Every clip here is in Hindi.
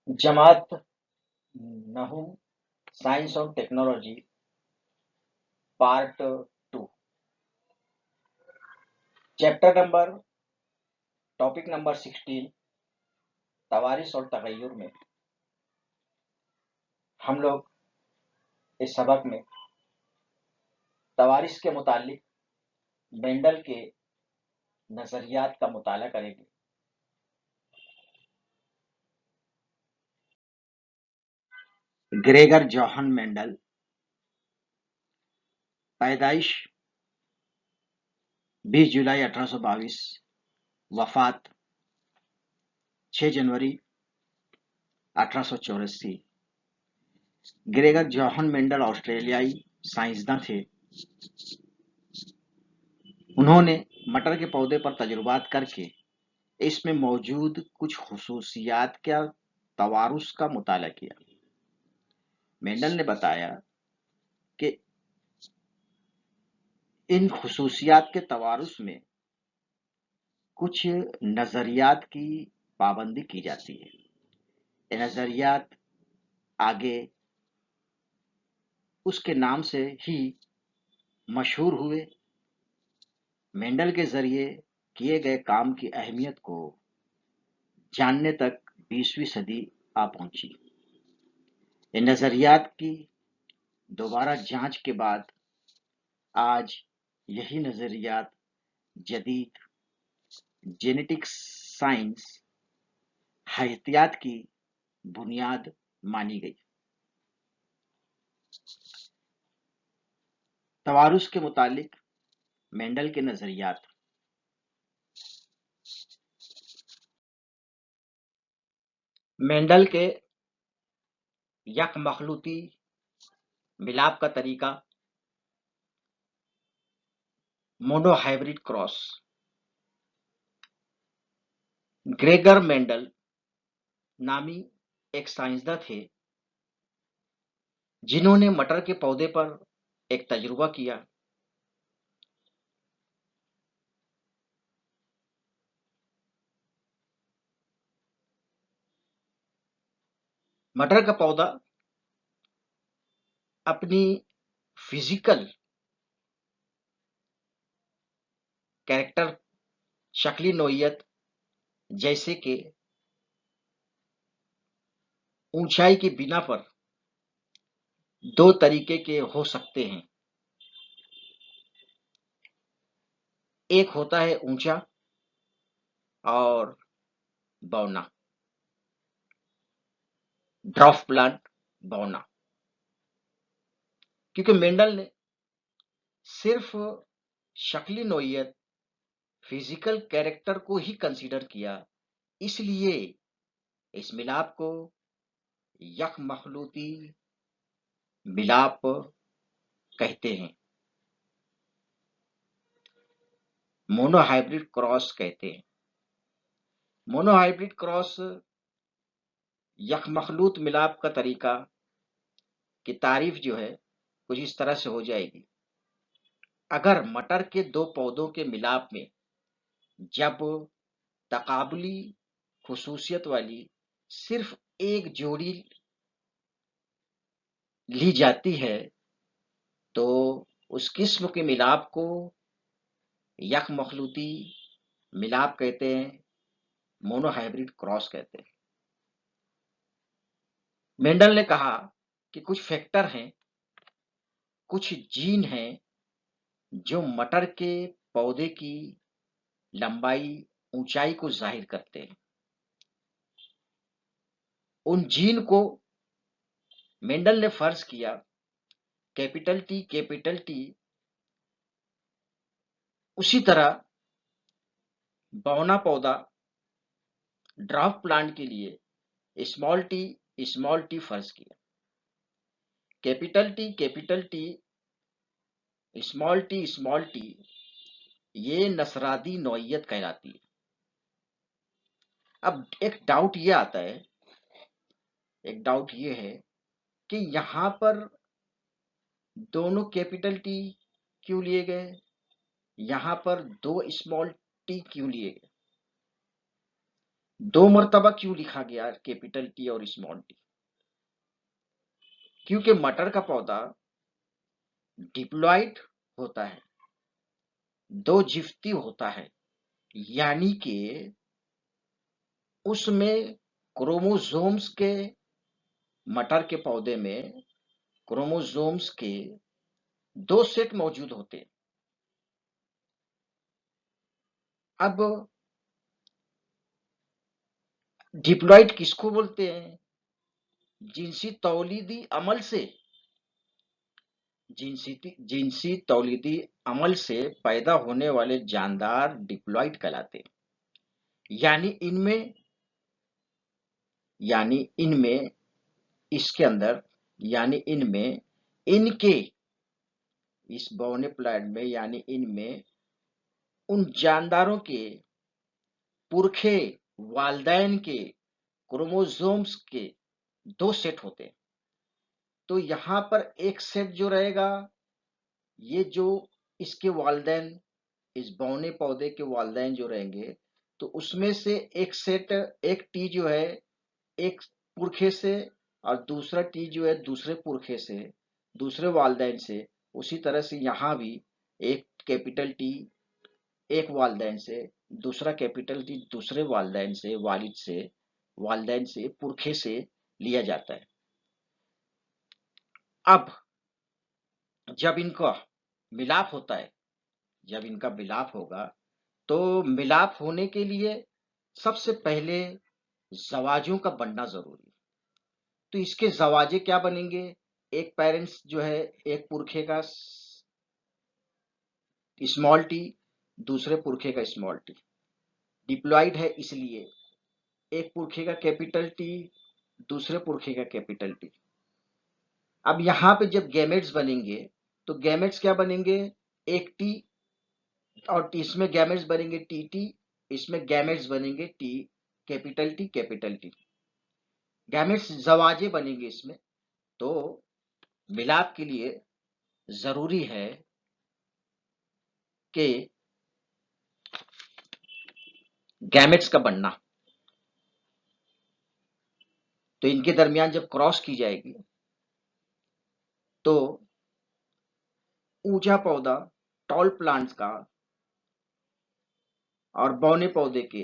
जमात नहुम साइंस और technology part 2 chapter number topic number 16 तवारिस और तगय्युर में हम लोग इस सबक में तवारिस के मुतालिक मेंडल के नज़रियात का मुताला करेंगे। ग्रेगर जोहन मेंडल पैदाइश 20 जुलाई 1822, वफात 6 जनवरी 1884। ग्रेगर जोहन मेंडल ऑस्ट्रेलियाई साइंसदान थे। उन्होंने मटर के पौधे पर तजुर्बात करके इसमें मौजूद कुछ खुसूसियात का तवारुस का मुताला किया। मेंडल ने बताया कि इन खुसूसियात के तवारुस में कुछ नज़रियात की पाबंदी की जाती है। ये नज़रियात आगे उसके नाम से ही मशहूर हुए। मेंडल के जरिए किए गए काम की अहमियत को जानने तक 20वीं सदी आ पहुंची। इन नज़रियात की दोबारा जांच के बाद आज यही नज़रियात जदीद जेनेटिक्स साइंस हयातियात की बुनियाद मानी गई। तवारुस के मुतालिक मेंडल के नज़रियात। मेंडल के यक मखलूती मिलाप का तरीका मोनोहाइब्रिड क्रॉस। ग्रेगर मेंडल नामी एक साइंसदान थे जिन्होंने मटर के पौधे पर एक तजुर्बा किया। मटर का पौधा अपनी फिजिकल कैरेक्टर शक्ली नोयत जैसे कि ऊंचाई की बिना पर दो तरीके के हो सकते हैं। एक होता है ऊंचा और बौना, ड्वार्फ प्लांट बौना। क्योंकि मेंडल ने सिर्फ शक्ली नोयत फिजिकल कैरेक्टर को ही कंसीडर किया, इसलिए इस मिलाप को यक मखलूती मिलाप कहते हैं, मोनोहाइब्रिड क्रॉस कहते हैं। मोनोहाइब्रिड क्रॉस यक मखलूत मिलाप का तरीका की तारीफ जो है कुछ इस तरह से हो जाएगी। अगर मटर के दो पौधों के मिलाप में जब तकाबुली खुसूसियत वाली सिर्फ एक जोड़ी ली जाती है तो उस किस्म के मिलाप को यक मखलूती मिलाप कहते हैं, मोनोहाइब्रिड क्रॉस कहते हैं। मेंडल ने कहा कि कुछ फैक्टर हैं, कुछ जीन हैं जो मटर के पौधे की लंबाई ऊंचाई को जाहिर करते हैं। उन जीन को मेंडल ने फर्ज किया कैपिटल टी उसी तरह बौना पौधा ड्वार्फ प्लांट के लिए स्मॉल टी फर्ज किया। कैपिटल टी स्मॉल टी ये नसरादी नौइयत कहलाती है। अब एक डाउट ये है कि यहाँ पर दोनों कैपिटल टी क्यों लिए गए, यहाँ पर दो स्मॉल टी क्यों लिए गए। दो मर्तबा क्यों लिखा गया कैपिटल टी और स्मॉल टी? क्योंकि मटर का पौधा डिप्लॉइड होता है, दो जिफ्ती होता है, यानी कि उसमें क्रोमोसोम्स के, मटर के पौधे में क्रोमोसोम्स के दो सेट मौजूद होते हैं। अब डिप्लॉइड किसको बोलते हैं? जिनसी तौलीदी अमल से, जिनसी तौलीदी अमल से पैदा होने वाले जानदार डिप्लॉइड कहलाते हैं। यानी इनमें इसके अंदर यानी इनमें इनके इस बौने प्लांट में यानी इनमें उन जानदारों के पुरखे वालदैन के क्रोमोसोम्स के दो सेट होते हैं। तो यहाँ पर एक सेट जो रहेगा, ये जो इसके वालदैन, इस बौने पौधे के वालदैन जो रहेंगे, तो उसमें से एक सेट, एक टी जो है एक पुरखे से, और दूसरा टी जो है दूसरे पुरखे से, दूसरे वालदैन से। उसी तरह से यहाँ भी एक कैपिटल टी एक वालदैन से, दूसरा कैपिटल टी दूसरे वालदैन से, वालदैन से, पुरखे से लिया जाता है। अब जब इनका मिलाप होता है, जब इनका मिलाप होगा, तो मिलाप होने के लिए सबसे पहले जवाजों का बनना जरूरी है। तो इसके जवाजे क्या बनेंगे? एक पेरेंट्स जो है, एक पुरखे का स्मॉल टी, दूसरे पुरखे का स्मॉल टी। डिप्लॉइड है इसलिए एक पुरखे का कैपिटल टी, दूसरे पुरखे का कैपिटल टी। अब यहाँ पे जब गैमेट्स बनेंगे, तो गैमेट्स क्या बनेंगे? एक टी, और इसमें गैमेट्स बनेंगे टी टी, इसमें गैमेट्स बनेंगे T capital T capital T. Gametes जवाजे बनेंगे इसमें। तो मिलाप के लिए जरूरी है कि गैमेट्स का बनना। तो इनके दरमियान जब क्रॉस की जाएगी, तो ऊंचा पौधा टॉल प्लांट्स का और बौने पौधे के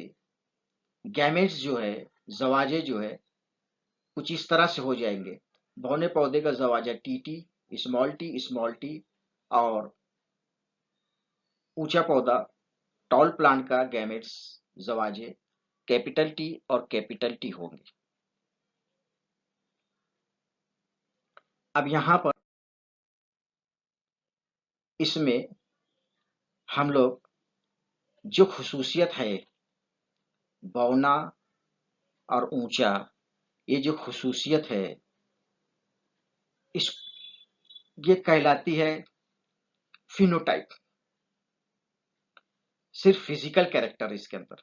गैमेट्स जो है, जवाजे जो है, कुछ इस तरह से हो जाएंगे। बौने पौधे का Jawaja T T small T, और ऊंचा पौधा टॉल प्लांट का गैमेट्स जवाजे कैपिटल टी और कैपिटल टी होंगे। अब यहां पर इसमें हम लोग जो खुसूसियत है बौना और ऊंचा, ये जो खुसूसियत है, इस ये कहलाती है फिनोटाइप। सिर्फ फिजिकल कैरेक्टर इसके अंदर,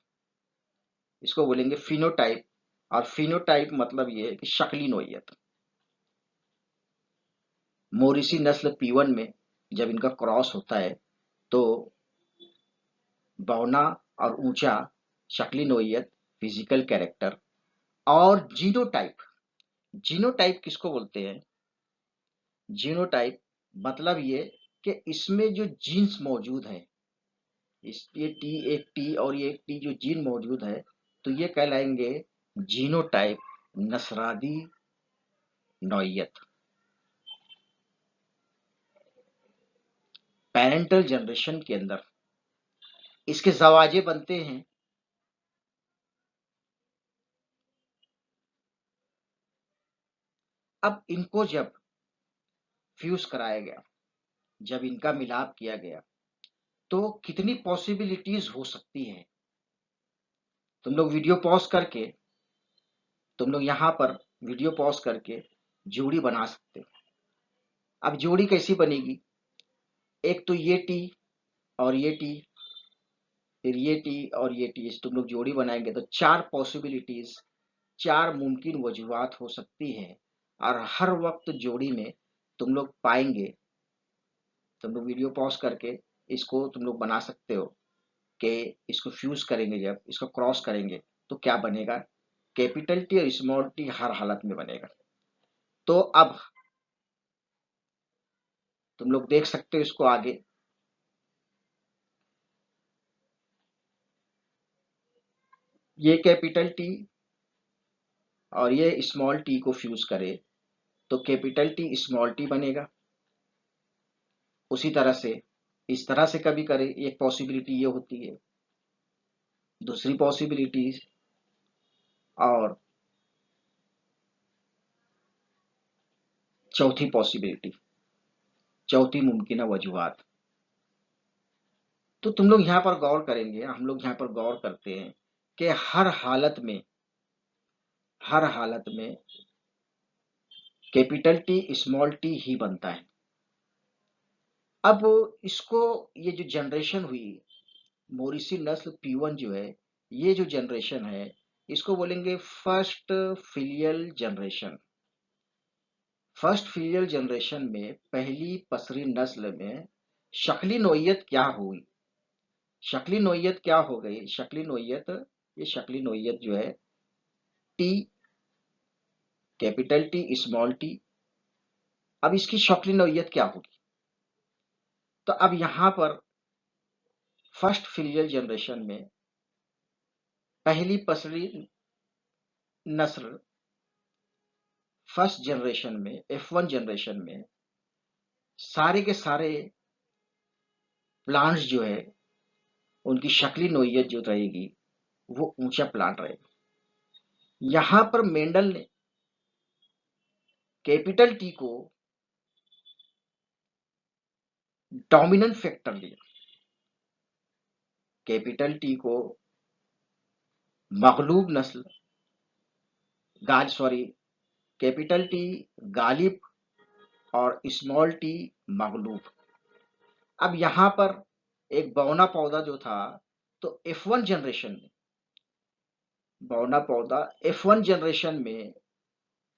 इसको बोलेंगे फिनोटाइप। और फिनोटाइप मतलब ये है कि शक्ली नोयत। मोरिसी नस्ल P1 में जब इनका क्रॉस होता है, तो बौना और ऊंचा शक्ली नोयत, फिजिकल कैरेक्टर। और जीनोटाइप, जीनोटाइप किसको बोलते हैं? जीनोटाइप मतलब ये कि इसमें जो जीन्स मौजूद है, इस ये टी एक टी और ये एक टी जो जीन मौजूद है, तो ये कहलाएंगे जीनोटाइप, नस्रादी नौयत। पेरेंटल जनरेशन के अंदर इसके जवाजे बनते हैं। अब इनको जब फ्यूज कराया गया, जब इनका मिलाप किया गया, तो कितनी पॉसिबिलिटीज हो सकती है? तुम लोग वीडियो पॉज करके, तुम लोग यहाँ पर वीडियो पॉज करके जोड़ी बना सकते हो। अब जोड़ी कैसी बनेगी? एक तो ये टी और ये टी, फिर ये टी और ये टी, तुम लोग जोड़ी बनाएंगे तो चार पॉसिबिलिटीज, चार मुमकिन वजूहात हो सकती है। और हर वक्त जोड़ी में तुम लोग पाएंगे, तुम लोग वीडियो पॉज करके इसको तुम लोग बना सकते हो कि इसको फ्यूज करेंगे, जब इसको क्रॉस करेंगे, तो क्या बनेगा, कैपिटल टी और स्मॉल टी हर हालत में बनेगा। तो अब तुम लोग देख सकते हो इसको आगे, ये कैपिटल टी और ये स्मॉल टी को फ्यूज करे तो कैपिटल टी स्मॉल टी बनेगा। उसी तरह से इस तरह से कभी करे, एक पॉसिबिलिटी ये होती है। दूसरी पॉसिबिलिटी और चौथी पॉसिबिलिटी, चौथी मुमकिन वजूहात। तो तुम लोग यहाँ पर गौर करेंगे, हम लोग यहाँ पर गौर करते हैं कि हर हालत में कैपिटल टी स्मॉल टी ही बनता है। अब इसको, ये जो जनरेशन हुई मोरिसी नस्ल P1 जो है, ये जो जनरेशन है इसको बोलेंगे first filial generation. First filial generation में पहली पसरी नस्ल में शक्ली नोयत क्या हुई, शक्ली नोयत क्या हो गई, शक्ली नोयत, ये शक्ली नोयत जो है T, capital T small T. अब इसकी शक्ली नोयत क्या होगी, तो अब यहां पर फर्स्ट फिलियल जनरेशन में पहली पसरी नस्ल, फर्स्ट जनरेशन में F1 जनरेशन में सारे के सारे प्लांट्स जो है उनकी शक्ली नोयत जो रहेगी वो ऊंचा प्लांट रहेगा। यहां पर मेंडल ने कैपिटल टी को डोमिनेंट फैक्टर लिया, कैपिटल टी को मगलूब नस्ल, सॉरी, कैपिटल टी गालिब और स्मॉल टी मगलूब। अब यहां पर एक बौना पौधा जो था, तो F1 जनरेशन में बौना पौधा F1 जनरेशन में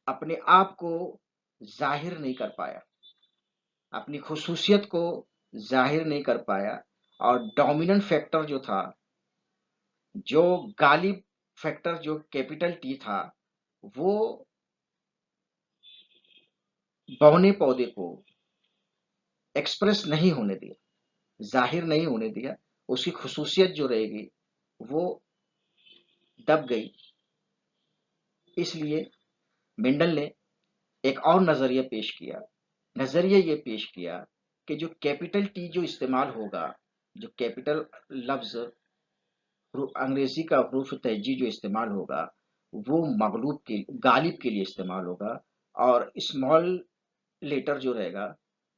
अपने आप को जाहिर नहीं कर पाया, अपनी खुसूसियत को जाहिर नहीं कर पाया, और डोमिनेंट फैक्टर जो था, जो गालिब फैक्टर जो कैपिटल टी था, वो बौने पौधे को एक्सप्रेस नहीं होने दिया, जाहिर नहीं होने दिया। उसकी खुसूसियत जो रहेगी वो दब गई। इसलिए मेंडल ने एक और नजरिया पेश किया, नजरिया ये पेश किया कि जो कैपिटल टी जो इस्तेमाल होगा, जो कैपिटल लफ्ज अंग्रेजी का हरूफ तहजी जो इस्तेमाल होगा वो मगलूब के, गालिब के लिए इस्तेमाल होगा, और स्मॉल लेटर जो रहेगा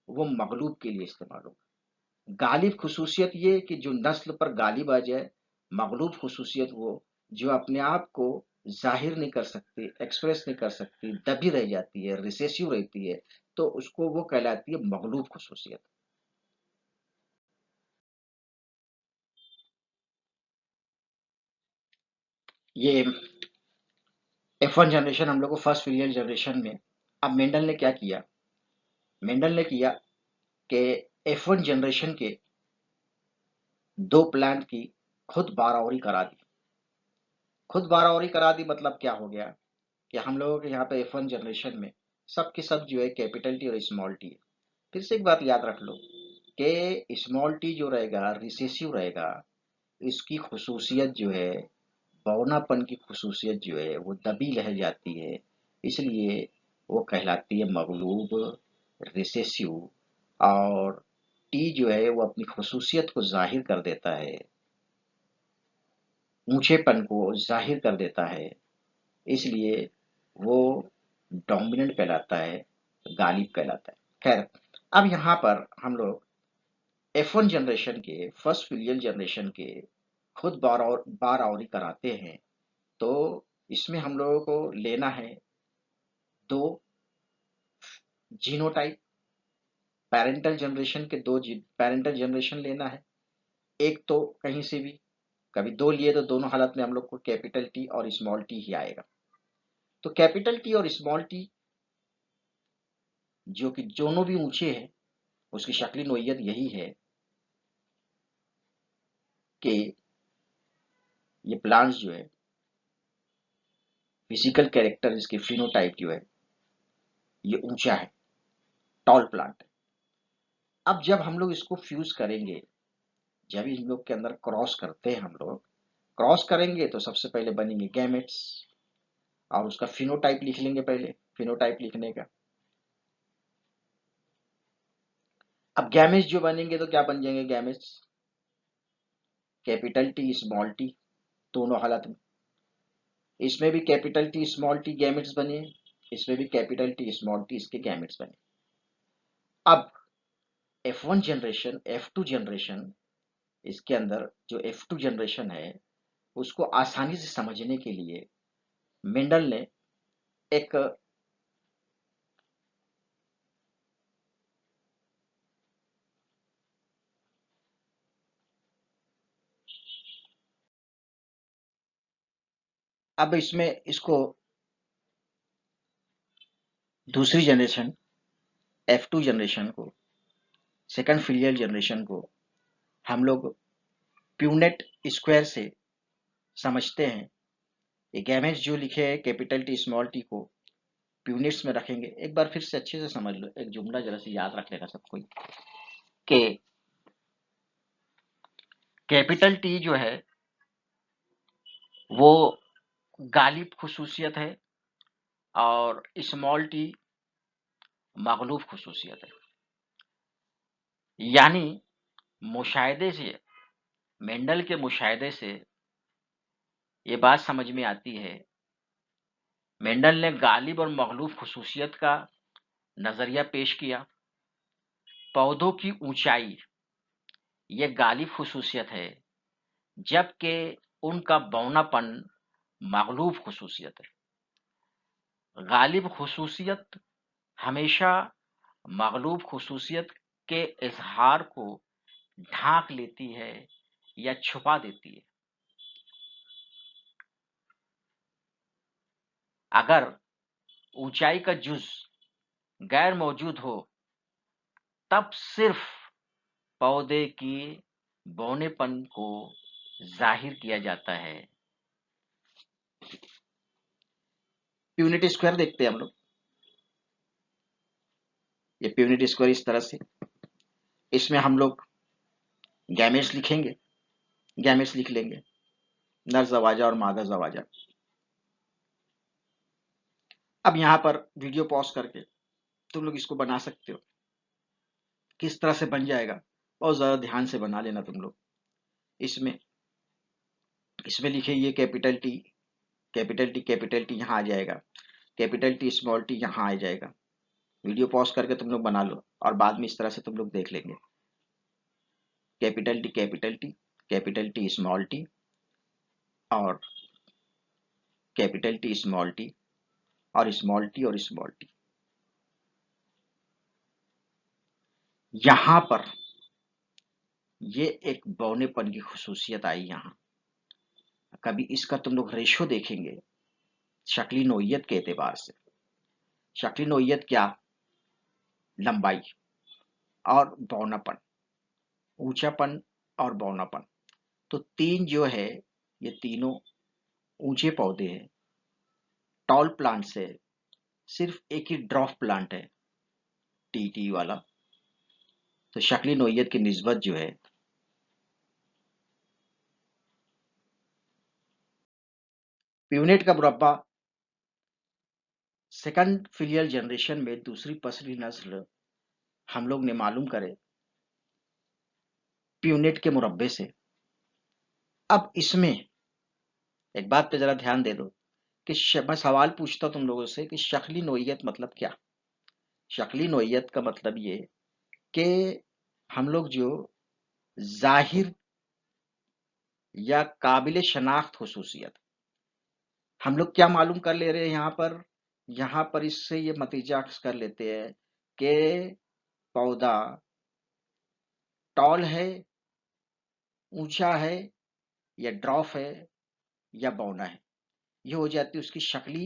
वो मगलूब के लिए इस्तेमाल होगा। गालिब खुसूसियत ये कि जो नस्ल पर गालिब आ जाए, मगलूब खुसूसियत वो जो अपने आप को जाहिर नहीं कर सकती, एक्सप्रेस नहीं कर सकती, दबी रह जाती है, रिसेसिव रहती है, तो उसको वो कहलाती है मगलूब खुसूसियत। ये F1 जनरेशन हम लोग को फर्स्ट फिलियल जनरेशन में। अब मेंडल ने क्या किया, मेंडल ने किया कि F1 जनरेशन के दो प्लांट की खुद बारहौरी करा दी। खुद बारहौरी करा दी मतलब क्या हो गया कि हम लोगों के यहाँ पे F1 जनरेशन में सब के सब जो है कैपिटल टी और स्मॉल टी है। फिर से एक बात याद रख लो कि स्मॉल टी जो रहेगा रिसेसिव रहेगा, इसकी खुसूसियत जो है, बौनापन की खुसूसियत जो है वो दबी रह जाती है, इसलिए वो कहलाती है मगलूब, रिसेसिव। और टी जो है वो अपनी खुसूसियत को जाहिर कर देता है, ऊंचेपन को जाहिर कर देता है, इसलिए वो डोमिनेंट कहलाता है, गालिब कहलाता है। खैर, अब यहाँ पर हम लोग F1 जनरेशन के, फर्स्ट फिलियल जनरेशन के खुद बारहौरी कराते हैं, तो इसमें हम लोगों को लेना है दो जीनोटाइप, पेरेंटल जनरेशन के दो पेरेंटल जनरेशन लेना है। एक तो कहीं से भी, कभी दो लिए तो दोनों हालत में हम लोग को कैपिटल टी और स्मॉल टी ही आएगा। तो कैपिटल टी और स्मॉल टी जो कि दोनों भी ऊंचे हैं, उसकी शक्ली नोयत यही है कि ये प्लांट्स जो है फिजिकल कैरेक्टर, इसकी फिनोटाइप जो है ये ऊंचा है, टॉल प्लांट है। अब जब हम लोग इसको फ्यूज करेंगे, जब इन लोग के अंदर क्रॉस करते हैं, हम लोग क्रॉस करेंगे तो सबसे पहले बनेंगे गैमेट्स, और उसका फिनोटाइप लिख लेंगे। पहले फिनोटाइप लिखने का, अब गैमेट्स जो बनेंगे तो क्या बन जाएंगे gametes, capital T small T, दोनों हालत में। इसमें भी capital T small T gametes बने, इसमें भी कैपिटल टी स्मॉल टी इसके गैमेट्स बने। अब F1 जनरेशन, F2 जनरेशन, इसके अंदर जो F2 जनरेशन है उसको आसानी से समझने के लिए मेंडल ने एक अब इसमें इसको दूसरी जनरेशन F2 जनरेशन को, सेकंड फिलियल जनरेशन को हम लोग प्यूनेट स्क्वायर से समझते हैं। ये गैमेट्स जो लिखे हैं कैपिटल टी स्मॉल टी को प्यूनिट्स में रखेंगे। एक बार फिर से अच्छे से समझ लो, एक जुमला जरा से याद रख लेगा सब कोई, कि कैपिटल टी जो है वो गालिब खुसूसियत है और स्मॉल टी मगलूब खुसूसियत है। यानी मुशाहिदे से, मेंडल के मुशाहिदे से ये बात समझ में आती है, मेंडल ने गालिब और मगलूब खुसूसियत का नजरिया पेश किया। पौधों की ऊंचाई ये गालिब खुसूसियत है, जबकि उनका बौनापन मगलूब खुसूसियत है। गालिब खुसूसियत हमेशा मगलूब खुसूसियत के इजहार को ढांक लेती है या छुपा देती है। अगर ऊंचाई का जुज गैर मौजूद हो तब सिर्फ पौधे की बौनेपन को जाहिर किया जाता है। प्यूनिट स्क्वायर देखते हैं हम लोग। ये प्यूनिट स्क्वायर इस तरह से, इसमें हम लोग गैमेट्स लिखेंगे, गैमेट्स लिख लेंगे, नर जवाजा और मादा जवाजा। अब यहाँ पर वीडियो पॉज करके तुम लोग इसको बना सकते हो। किस तरह से बन जाएगा बहुत ज़्यादा ध्यान से बना लेना तुम लोग। इसमें इसमें लिखे ये capital T, capital T, capital T यहाँ आ जाएगा, कैपिटल टी स्मॉल टी यहाँ आ जाएगा। वीडियो पॉज करके तुम लोग बना लो और बाद में इस तरह से तुम लोग देख लेंगे। Capital T, capital T, capital T small T और कैपिटल टी स्मॉल टी और स्मॉल टी और स्मॉल टी। यहां पर ये एक बौनेपन की खुसूसियत आई। यहाँ कभी इसका तुम लोग रेशो देखेंगे शक्ली नोयत के एतबार से। शक्ली नोयत क्या, लंबाई और बौनापन, ऊंचापन और बौनापन, तो तीन जो है ये तीनों ऊंचे पौधे हैं, टॉल प्लांट से सिर्फ एक ही ड्रॉप प्लांट है टी वाला। तो शक्ली नोयत की निस्बत जो है प्यूनेट का मुरब्बा सेकंड फिलियल जनरेशन में दूसरी पसली नस्ल हम लोग ने मालूम करे प्यूनेट के मुरब्बे से। अब इसमें एक बात पे जरा ध्यान दे दो कि मैं सवाल पूछता तुम लोगों से कि शक्ली नोयत मतलब क्या। शक्ली नोयत का मतलब ये कि हम लोग जो जाहिर या काबिल शनाख्त खुसूसियत हम लोग क्या मालूम कर ले रहे हैं यहाँ पर इससे ये नतीजा कर लेते हैं कि पौधा टॉल है, ऊंचा है, या ड्रॉप है, या बौना है। ये हो जाती है उसकी शक्ली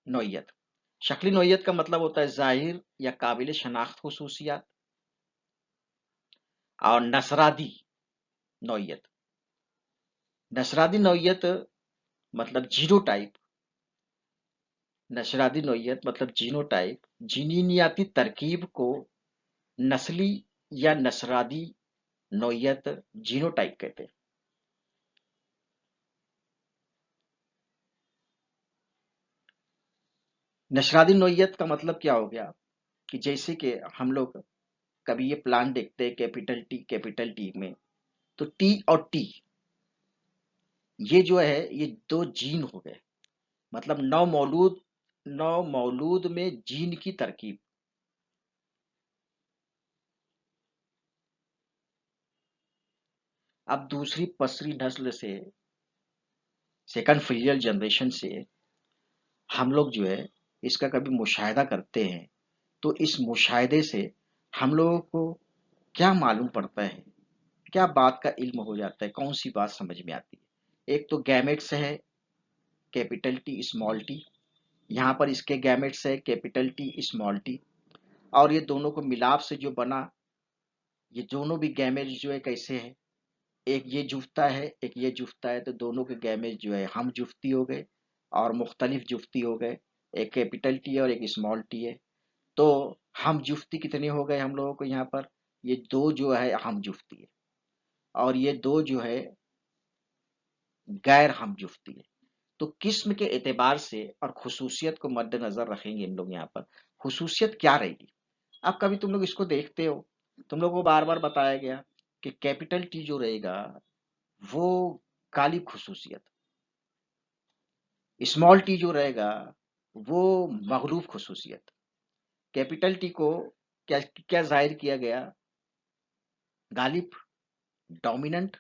नोयत। शक्ली नोयत का मतलब होता है जाहिर या काबिल शनाख्त खुसूसियात। और नसरादी नोयत, नसरादी नोयत मतलब जीनोटाइप, नस्रादी नोयत मतलब जीनोटाइप, जीनियाती तरकीब को नस्ली या नस्रादी नोयत जीनोटाइप कहते हैं। नस्रादी नोयत का मतलब क्या हो गया कि जैसे कि हम लोग कभी ये प्लान देखते हैं कैपिटल टी में, तो टी और टी ये जो है ये दो जीन हो गए, मतलब नौ मौलूद में जीन की तरकीब। अब दूसरी पसरी नस्ल से, सेकंड फिलियल जनरेशन से हम लोग जो है इसका कभी मुशाहिदा करते हैं, तो इस मुशाहिदे से हम लोगों को क्या मालूम पड़ता है, क्या बात का इल्म हो जाता है, कौन सी बात समझ में आती है। एक तो गैमेट्स है कैपिटल टी स्मॉल टी, यहाँ पर इसके गैमेट्स है कैपिटल टी स्मॉल टी, और ये दोनों को मिलाप से जो बना, ये दोनों भी गैमेट्स जो है कैसे है, एक ये जुफ्ता है एक ये जुफ्ता है, तो दोनों के गैमेट्स जो है हम जुफ्ती हो गए और मुख्तलिफ जुफ्ती हो गए, एक कैपिटल टी और एक स्मॉल टी है। तो हम जुफ्ती कितने हो गए हम लोगों को यहाँ पर, ये दो जो है हम जुफ्ती है, और ये दो जो है गैर हम जुफ्ती है। तो किस्म के एतबार से और खुसूसियत को मद्देनजर रखेंगे इन लोग यहाँ पर, खुसूसियत क्या रहेगी। अब कभी तुम लोग इसको देखते हो, तुम लोग को बार बार बताया गया कि कैपिटल टी जो रहेगा वो गालिब खुसूसियत, स्मॉल टी जो रहेगा वो मगलूब खुसूसियत। कैपिटल टी को क्या क्या जाहिर किया गया, गालिब डोमिनेंट,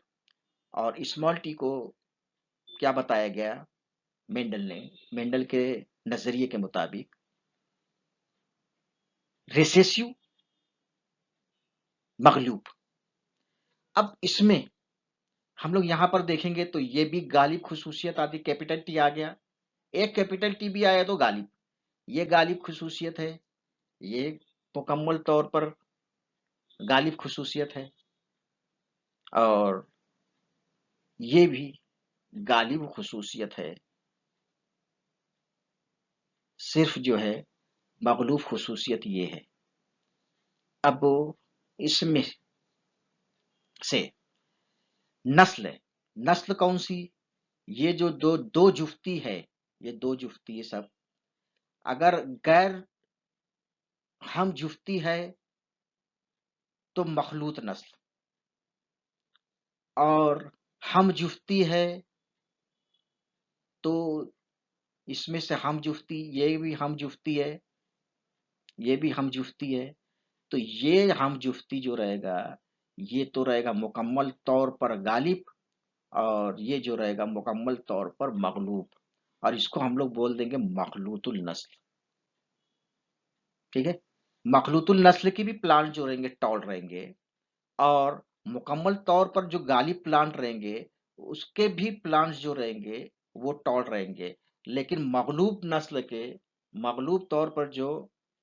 और स्मॉल टी को क्या बताया गया मेंडल ने, मेंडल के नजरिए के मुताबिक रिसेसिव मगलूब। अब इसमें हम लोग यहाँ पर देखेंगे तो ये भी गालिब खुसूसियत आती, कैपिटल टी आ गया, एक कैपिटल टी भी आया तो गालिब, ये गालिब खुसूसियत है, ये मुकम्मल तौर पर गालिब खुसूसियत है, और ये भी गालिब खुसूसियत है, सिर्फ जो है मगलूब खुसूसियत ये है। अब इसमें से नस्ल है, नस्ल कौन सी, ये जो दो जुफ्ती है, ये दो जुफ्ती है सब, अगर गैर हम जुफ्ती है तो मखलूत नस्ल, और हम जुफ्ती है तो इसमें से हम जुफ्ती, ये भी हम जुफ्ती है, ये भी हम जुफ्ती है, तो ये हम जुफ्ती जो रहेगा ये तो रहेगा मुकम्मल तौर पर गालिब, और ये जो रहेगा मुकम्मल तौर पर मगलूब, और इसको हम लोग बोल देंगे मखलूतुल नस्ल। ठीक है, मखलूतुल नस्ल की भी प्लांट जो रहेंगे टॉल रहेंगे, और मुकम्मल तौर पर जो गालिब प्लांट रहेंगे उसके भी प्लांट्स जो रहेंगे वो टॉल रहेंगे, लेकिन मगलूब नस्ल के मगलूब तौर पर जो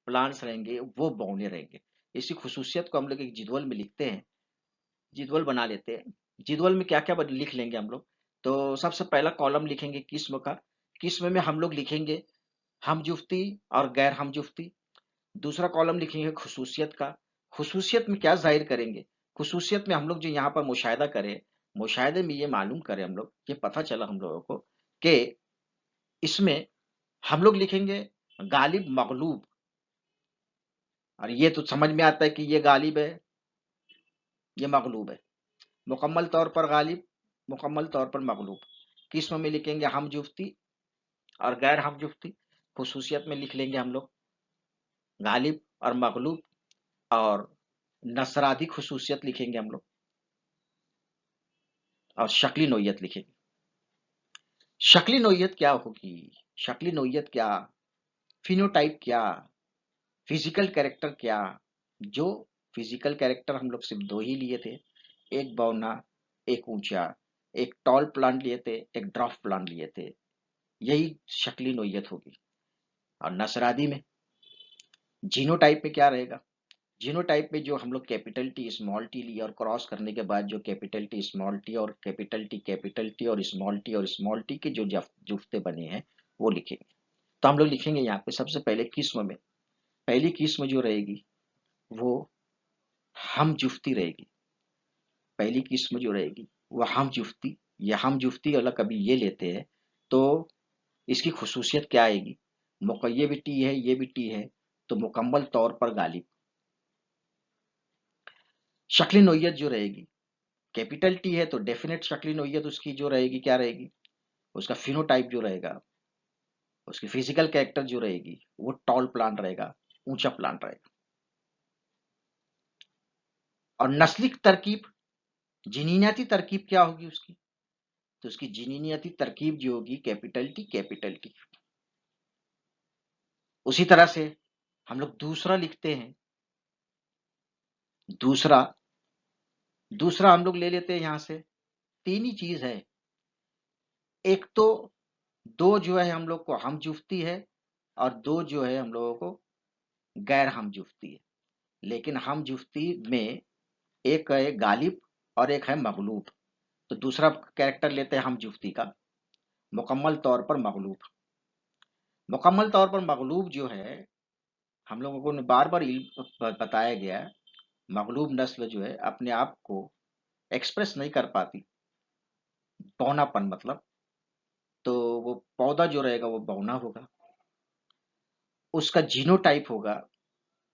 प्लांट्स रहेंगे वो बौने रहेंगे। इसी खुसूसियत को हम लोग एक जिदवल में लिखते हैं, जिदवल बना लेते हैं। जिदवल में क्या क्या लिख लेंगे हम लोग, तो सबसे पहला कॉलम लिखेंगे किस्म का, किस्म में हम लोग लिखेंगे हम जुफ्ती और गैर हम जुफ्ती। दूसरा कॉलम लिखेंगे खुसूसियत का, खुसूसियत में क्या जाहिर करेंगे, खुसूसियत में हम लोग जो यहाँ पर मुशाहिदा करें, मुशाहिदे में ये मालूम करें हम लोग, ये पता चला हम लोगों को कि इसमें हम लोग लिखेंगे गालिब मगलूब, और ये तो समझ में आता है कि ये गालिब है ये मगलूब है, मुकम्मल तौर पर गालिब मुकम्मल तौर पर मगलूब। किस्म में लिखेंगे हम जुफ्ती और गैर हम जुफ्ती, खुसूसियत में लिख लेंगे हम लोग गालिब और मगलूब, और नसरादी खुसूसियत लिखेंगे हम लोग, और शक्ली नोयत लिखेंगे। शक्ली नोयत क्या होगी, शक्ली नोयत क्या, फिनोटाइप क्या, फिजिकल कैरेक्टर क्या। जो फिजिकल कैरेक्टर हम लोग सिर्फ दो ही लिए थे, एक बौना एक ऊंचा, एक टॉल प्लांट लिए थे एक ड्राफ्ट प्लांट लिए थे, यही शक्ली नोयत होगी। और नसरादी में जीनोटाइप में क्या रहेगा, जीनोटाइप में जो हम लोग कैपिटल टी स्मॉल टी लिया और क्रॉस करने के बाद जो कैपिटल टी स्मॉल टी और कैपिटल टी और स्मॉल टी के जो जुफ्ते बने हैं वो लिखेंगे। तो हम लोग लिखेंगे यहाँ पे सबसे पहले किस्म में, पहली किस्म जो रहेगी वो हम जुफ्ती रहेगी। पहली किस्म जो रहेगी वो हम जुफ्ती, या हम जुफ्ती अगर कभी ये लेते हैं तो इसकी खुसूसियत क्या आएगी, ये भी टी है ये भी टी है तो मुकम्मल तौर पर गालिब। शक्ली नोयत जो रहेगी, कैपिटल टी है तो डेफिनेट शक्ली नोयत उसकी जो रहेगी क्या रहेगी, उसका फिनोटाइप जो रहेगा, उसकी फिजिकल कैरेक्टर जो रहेगी वो टॉल प्लांट रहेगा, ऊंचा प्लांट रहेगा। और नस्ली तरकीब, जिनीनियाती तरकीब क्या होगी उसकी, तो उसकी जिनीनियाती तरकीब जो होगी कैपिटल टी। उसी तरह से हम लोग दूसरा लिखते हैं, दूसरा दूसरा हम लोग ले लेते हैं यहां से, तीन ही चीज है। एक तो दो जो है हम लोग को हम जुफ्ती है और दो जो है हम लोगों को गैर हम जुफ्ती है। लेकिन हम जुफ्ती में एक है गालिब और एक है मगलूब। तो दूसरा कैरेक्टर लेते हैं हम जुफ्ती का, मुकम्मल तौर पर मगलूब। मुकम्मल तौर पर मगलूब जो है हम लोगों को बार बार बताया गया है, मगलूब नस्ल जो है अपने आप को एक्सप्रेस नहीं कर पाती, बौनापन मतलब, तो वो पौधा जो रहेगा वो बौना होगा, उसका जीनोटाइप होगा,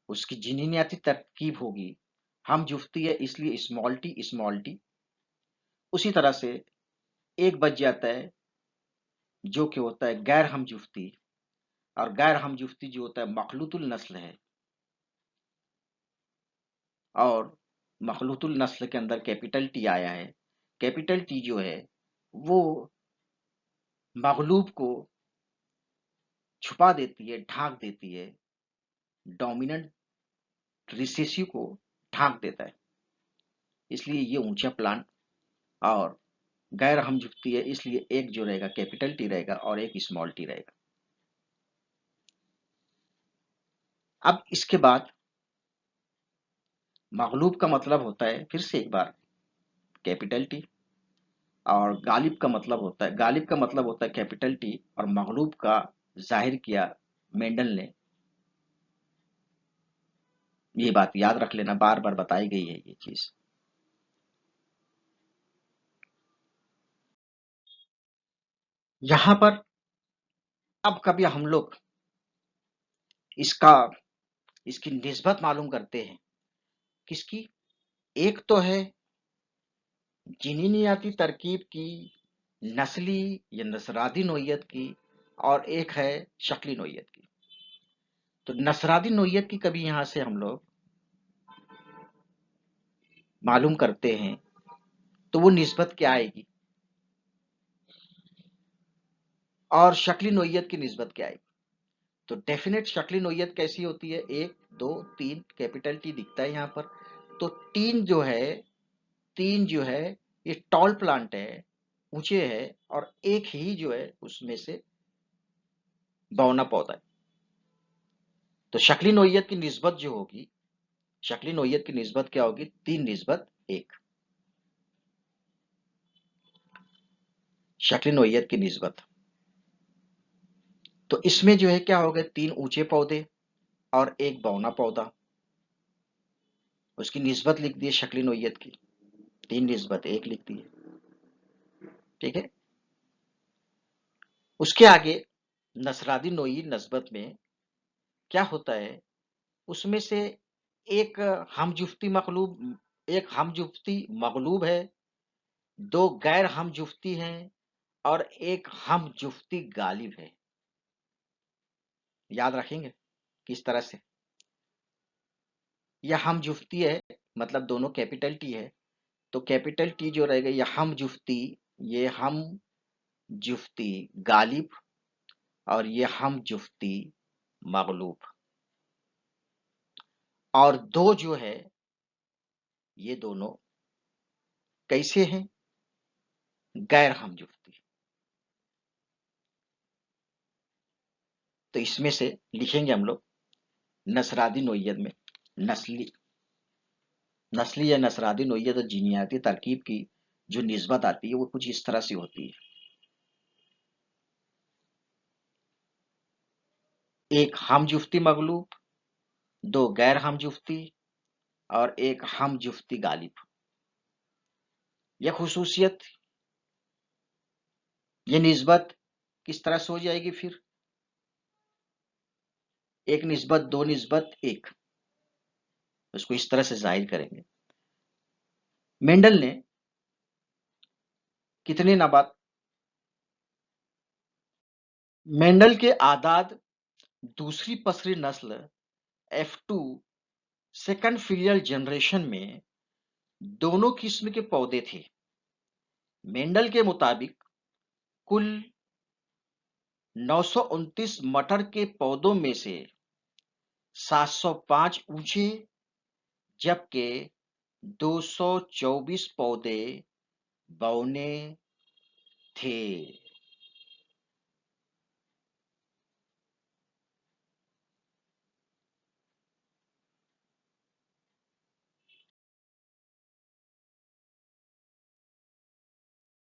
उसकी जीनियाती तरकीब होगी, हम जुफ्ती है इसलिए स्मॉल टी। उसी तरह से एक बच जाता है जो कि होता है गैर हम जुफ्ती, और गैर हम जुफ्ती जो होता है मखलूतुल नस्ल है, और मखलूतुल नस्ल के अंदर कैपिटल टी आया है। कैपिटल टी जो है वो मगलूब को छुपा देती है, ढांक देती है, डोमिनेंट रिसेसिव को ढांक देता है, इसलिए ये ऊंचा प्लांट। और गैर हम जुफ्ती है इसलिए एक जो रहेगा कैपिटल टी रहेगा और एक स्मॉल टी रहेगा। अब इसके बाद मगलूब का मतलब होता है फिर से एक बार कैपिटल टी, और गालिब का मतलब होता है कैपिटल टी, और मगलूब का जाहिर किया मेंडल ने। ये बात याद रख लेना, बार बार बताई गई है ये चीज। यहां पर अब कभी हम लोग इसका इसकी निस्बत मालूम करते हैं, किसकी, एक तो है जिनिनियाती तरकीब की, नस्ली या नसरादी नोयत की, और एक है शक्ली नोयत की। तो नसरादी नोयत की कभी यहां से हम लोग मालूम करते हैं तो वो निस्बत क्या आएगी, और शक्ली नोयत की निस्बत क्या आएगी। तो डेफिनेट शक्ली नोयत कैसी होती है, एक दो तीन कैपिटल टी दिखता है यहाँ पर। तो तीन जो है ये टॉल प्लांट है, ऊंचे है, और एक ही जो है उसमें से बौना पौधा है। तो शक्ली नोयत की निस्बत जो होगी, शक्ली नोयत की निस्बत क्या होगी, तीन निस्बत एक। शक्ली नोयत की निस्बत, तो इसमें जो है क्या हो गए, तीन ऊंचे पौधे और एक बौना पौधा, उसकी निस्बत लिख दी है शक्ली नोयत की, तीन निस्बत एक लिख दी है। ठीक है। उसके आगे नसरादी नोई नस्बत में क्या होता है, उसमें से एक हमजुफ्ती मखलूब, एक हमजुफ्ती मगलूब है, दो गैर हमजुफ्ती हैं, और एक हमजुफ्ती गालिब है। याद रखेंगे किस तरह से, यह हमजुफ्ती है मतलब दोनों कैपिटल टी है, तो कैपिटल टी जो रहेगा यह हमजुफ्ती, ये हम जुफ्ती गालिब, और ये हम जुफ्ती मगलूब। और दो जो है ये दोनों कैसे हैं, गैर हम जुफ्ती। तो इसमें से लिखेंगे हम लोग नसरादी नोयत में, नस्ली या नसरादी नोयत और जीनियाती तरकीब की जो निस्बत आती है वो कुछ इस तरह से होती है। एक हम जुफ्ती मगलूब, दो गैर हम जुफ्ती और एक हम जुफ्ती गालिब। यह खुसूसियत, ये निस्बत किस तरह से हो जाएगी फिर? एक निस्बत दो निस्बत एक, उसको इस तरह से जाहिर करेंगे। मेंडल ने कितने नबात मेंडल के आदाद दूसरी पसरी नस्ल F2 सेकंड फिलियल जनरेशन में दोनों किस्म के पौधे थे। मेंडल के मुताबिक कुल 929 मटर के पौधों में से 705 ऊंचे जबकि 224 पौधे बौने थे।